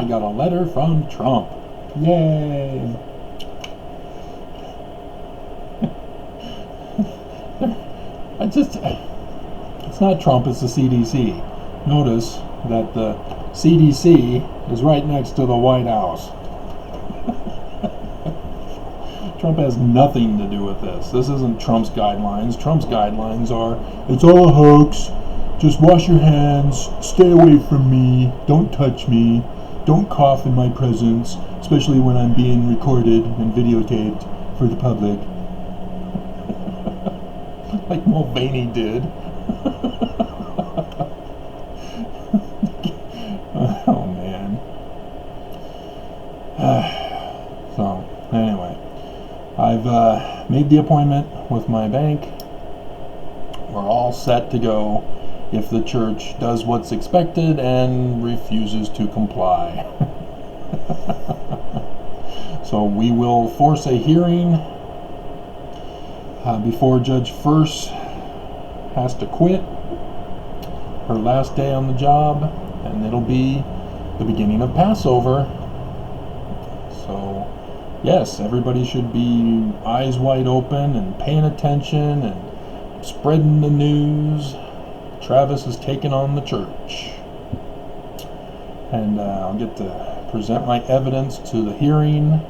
I got a letter from Trump. Yay! It's not Trump, it's the CDC. Notice that the CDC is right next to the White House. Trump has nothing to do with this. This isn't Trump's guidelines. Trump's guidelines are, it's all a hoax. Just wash your hands. Stay away from me. Don't touch me. Don't cough in my presence, especially when I'm being recorded and videotaped for the public. Like Mulvaney did. Oh, man. So, anyway. I've made the appointment with my bank. We're all set to go if the church does what's expected and refuses to comply. So we will force a hearing before Judge First has to quit her last day on the job, and it'll be the beginning of Passover. So yes, everybody should be eyes wide open and paying attention and spreading the news. Travis is taking on the church. And I'll get to present my evidence to the hearing.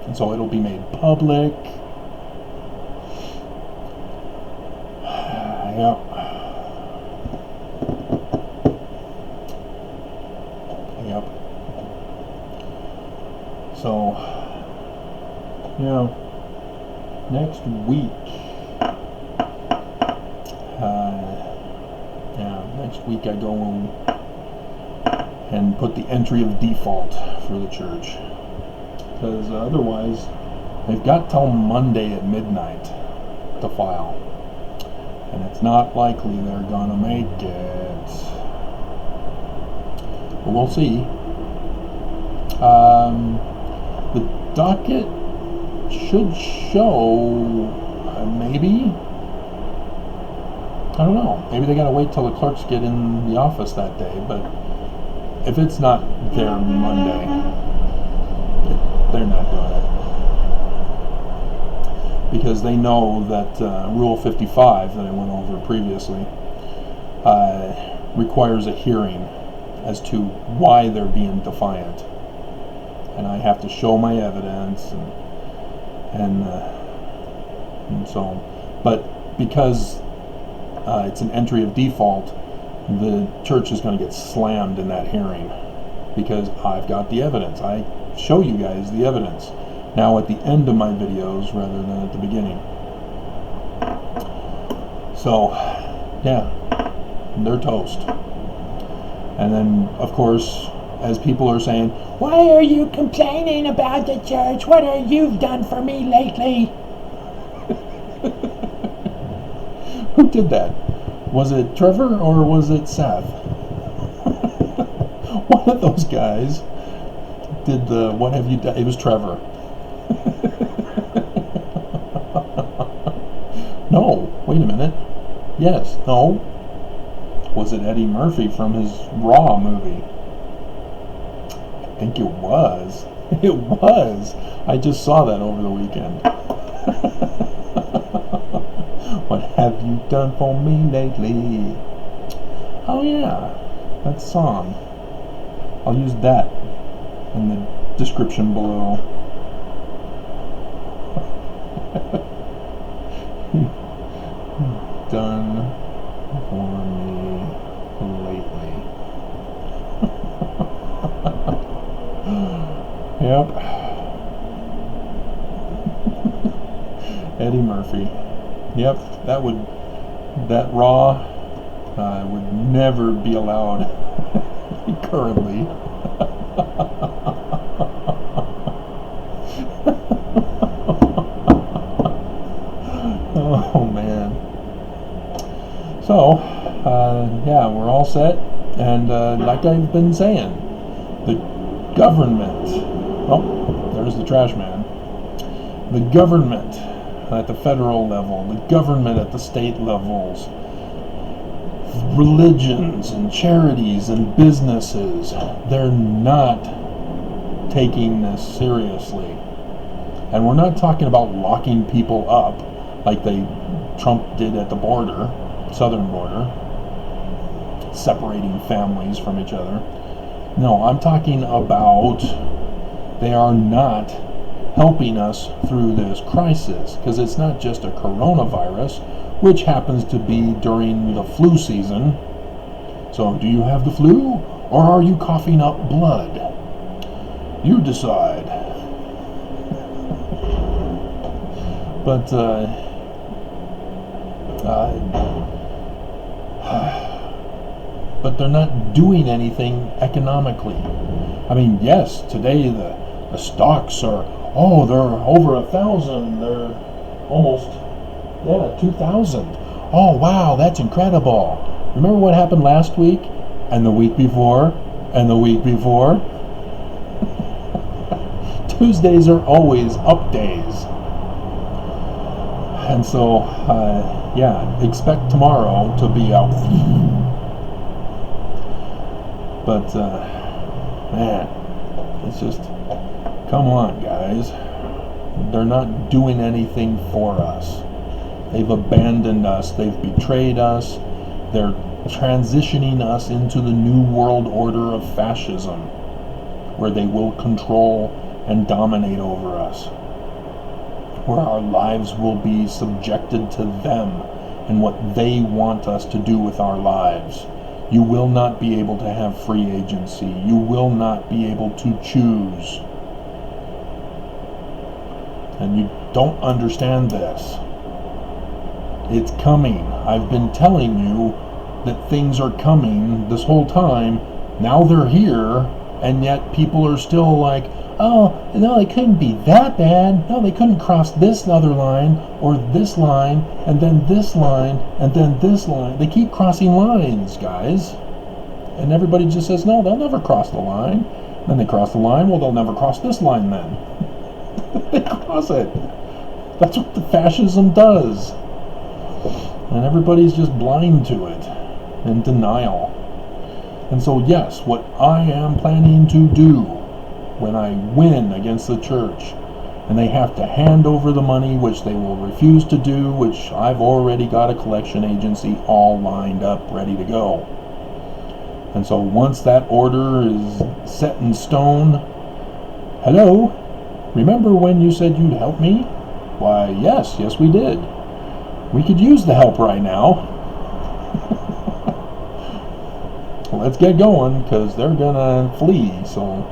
And so it'll be made public. Yep. Yep. So, next week, next week I go and put the entry of default for the church, because otherwise they've got till Monday at midnight to file, and it's not likely they're gonna make it. But we'll see. The docket should show, maybe. I don't know. Maybe they gotta wait till the clerks get in the office that day. But if it's not there Monday, they're not doing it, because they know that Rule 55 that I went over previously requires a hearing as to why they're being defiant. And I have to show my evidence, and so, but because it's an entry of default, the church is going to get slammed in that hearing, because I've got the evidence. I show you guys the evidence now at the end of my videos rather than at the beginning. So, yeah, they're toast. And then, of course, as people are saying, why are you complaining about the church? What have you done for me lately? Who did that? Was it Trevor or was it Seth? One of those guys did the what have you done? It was Trevor. No, wait a minute. Yes, no. Was it Eddie Murphy from his Raw movie? I think it was. It was. I just saw that over the weekend. What have you done for me lately? Oh yeah, that song. I'll use that in the description below. Done for me lately. Yep. Eddie Murphy. Yep, that Raw would never be allowed currently. Oh man. So, yeah, we're all set, and like I've been saying, the government, oh, there's the trash man, the government at the federal level, the government at the state levels, religions and charities and businesses, they're not taking this seriously. And we're not talking about locking people up like Trump did at the border, southern border, separating families from each other. No, I'm talking about they are not helping us through this crisis, because it's not just a coronavirus, which happens to be during the flu season. So, do you have the flu, or are you coughing up blood? You decide. But, but they're not doing anything economically. I mean, yes, today the stocks are, they're over 1,000. They're almost, 2,000. Oh, wow, that's incredible. Remember what happened last week, and the week before, and the week before? Tuesdays are always up days. And so, expect tomorrow to be out. But, man, it's just, come on, guys. They're not doing anything for us. They've abandoned us. They've betrayed us. They're transitioning us into the new world order of fascism, where they will control and dominate over us, where our lives will be subjected to them and what they want us to do with our lives. You will not be able to have free agency. You will not be able to choose. And you don't understand this. It's coming. I've been telling you that things are coming this whole time. Now they're here, and yet people are still like, oh, no, they couldn't be that bad. No, they couldn't cross this other line, or this line, and then this line, and then this line. They keep crossing lines, guys. And everybody just says, no, they'll never cross the line. Then they cross the line. Well, they'll never cross this line then. They cross it. That's what the fascism does. And everybody's just blind to it, in denial. And so, yes, what I am planning to do when I win against the church, and they have to hand over the money, which they will refuse to do, which I've already got a collection agency all lined up, ready to go. And so once that order is set in stone, hello, remember when you said you'd help me? Why, yes, we did. We could use the help right now. Let's get going, because they're gonna flee. So,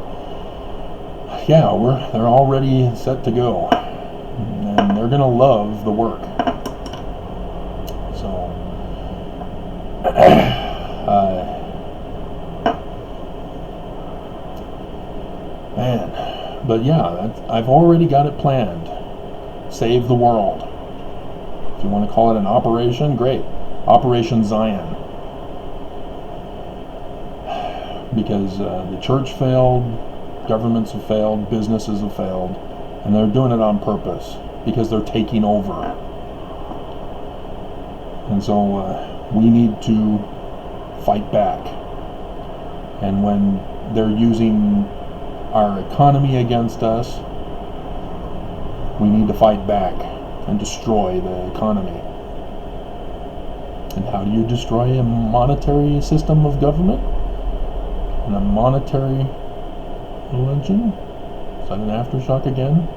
yeah, they're already set to go, and they're gonna love the work. So, man, but yeah, I've already got it planned. Save the world. If you want to call it an operation, great. Operation Zion. Because the church failed, governments have failed, businesses have failed, and they're doing it on purpose because they're taking over. And so we need to fight back. And when they're using our economy against us, we need to fight back and destroy the economy. And how do you destroy a monetary system of government? And a monetary religion? Is that an aftershock again?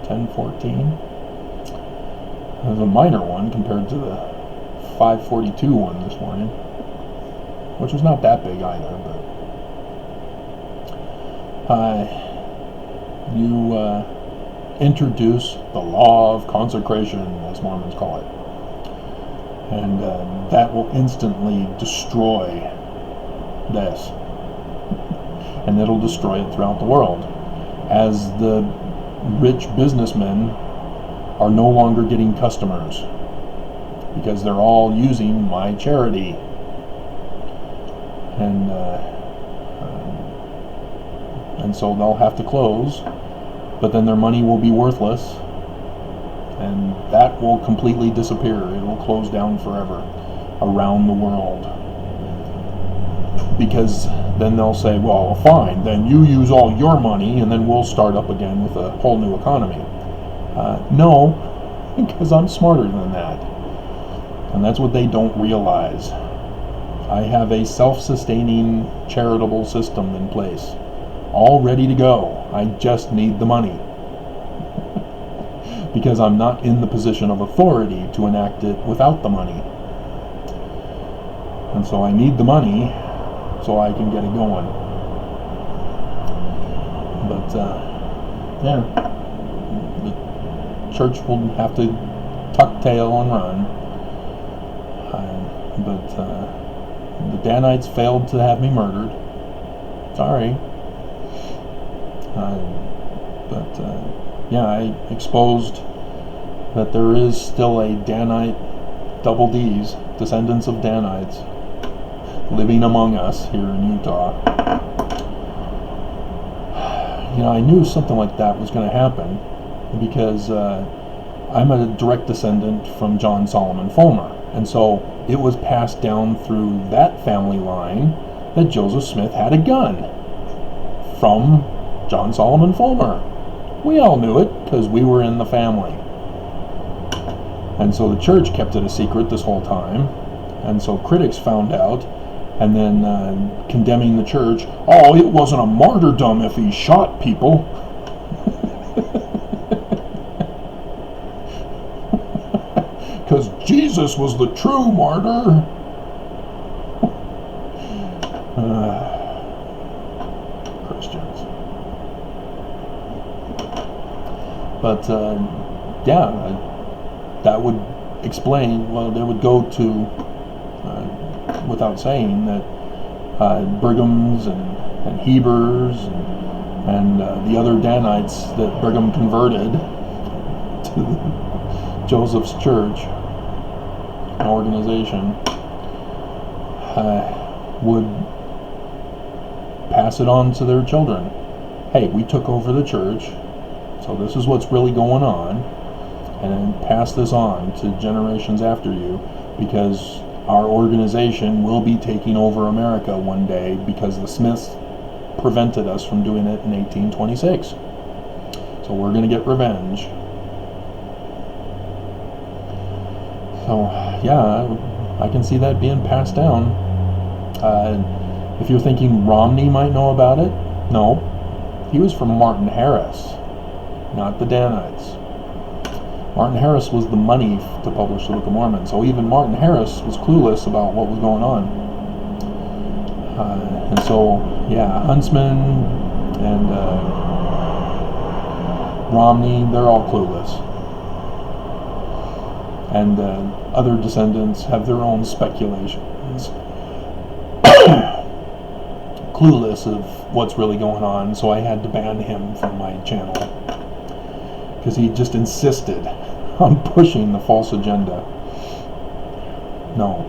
1014? There's a minor one compared to the 542 one this morning, which was not that big either, but you introduce the law of consecration, as Mormons call it, and that will instantly destroy this, and it'll destroy it throughout the world, as the rich businessmen are no longer getting customers because they're all using my charity, and so they'll have to close, but then their money will be worthless, and that will completely disappear. It will close down forever. around the world. Because then they'll say, well, fine, then you use all your money and then we'll start up again with a whole new economy. No, because I'm smarter than that. And that's what they don't realize. I have a self-sustaining charitable system in place, all ready to go. I just need the money. Because I'm not in the position of authority to enact it without the money. And so I need the money so I can get it going. But, yeah, the church will have to tuck tail and run. But the Danites failed to have me murdered. Sorry. Yeah, I exposed that there is still a Danite, double D's, descendants of Danites, living among us here in Utah. I knew something like that was going to happen because I'm a direct descendant from John Solomon Fulmer. And so it was passed down through that family line that Joseph Smith had a gun from John Solomon Fulmer. We all knew it because we were in the family. And so the church kept it a secret this whole time. And so critics found out and then condemning the church. Oh, it wasn't a martyrdom if he shot people. Because Jesus was the true martyr. Christians. But, yeah, that would explain, well, they would go to, without saying, that Brigham's and Heber's and the other Danites that Brigham converted to Joseph's church, an organization, would pass it on to their children. Hey, we took over the church, so this is what's really going on, and then pass this on to generations after you, because our organization will be taking over America one day because the Smiths prevented us from doing it in 1826. So we're going to get revenge. So, yeah, I can see that being passed down. If you're thinking Romney might know about it, no. He was from Martin Harris, not the Danites. Martin Harris was the money to publish the Book of Mormon. So even Martin Harris was clueless about what was going on. And so, yeah, Huntsman and Romney, they're all clueless. And other descendants have their own speculations. Clueless of what's really going on, so I had to ban him from my channel. Because he just insisted on pushing the false agenda. No.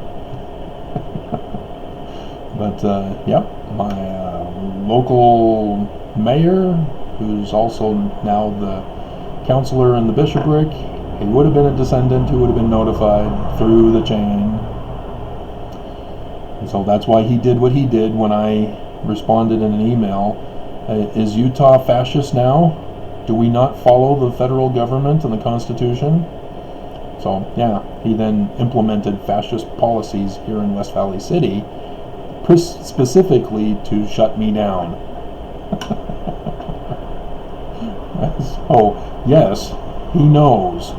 But, yep, my local mayor, who's also now the counselor in the bishopric, he would have been a descendant who would have been notified through the chain. And so that's why he did what he did when I responded in an email. Is Utah fascist now? Do we not follow the federal government and the Constitution? So, yeah, he then implemented fascist policies here in West Valley City, specifically to shut me down. So, yes, he knows.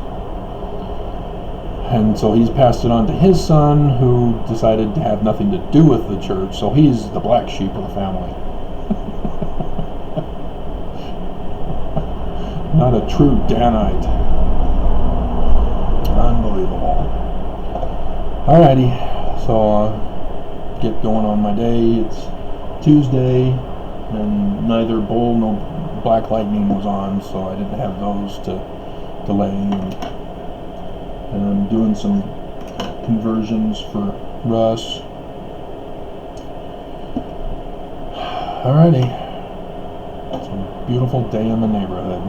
And so he's passed it on to his son, who decided to have nothing to do with the church, so he's the black sheep of the family. Not a true Danite. Unbelievable. Alrighty, so get going on my day. It's Tuesday, and neither bull nor black lightning was on, so I didn't have those to delay. And I'm doing some conversions for Russ. Alrighty. It's a beautiful day in the neighborhood.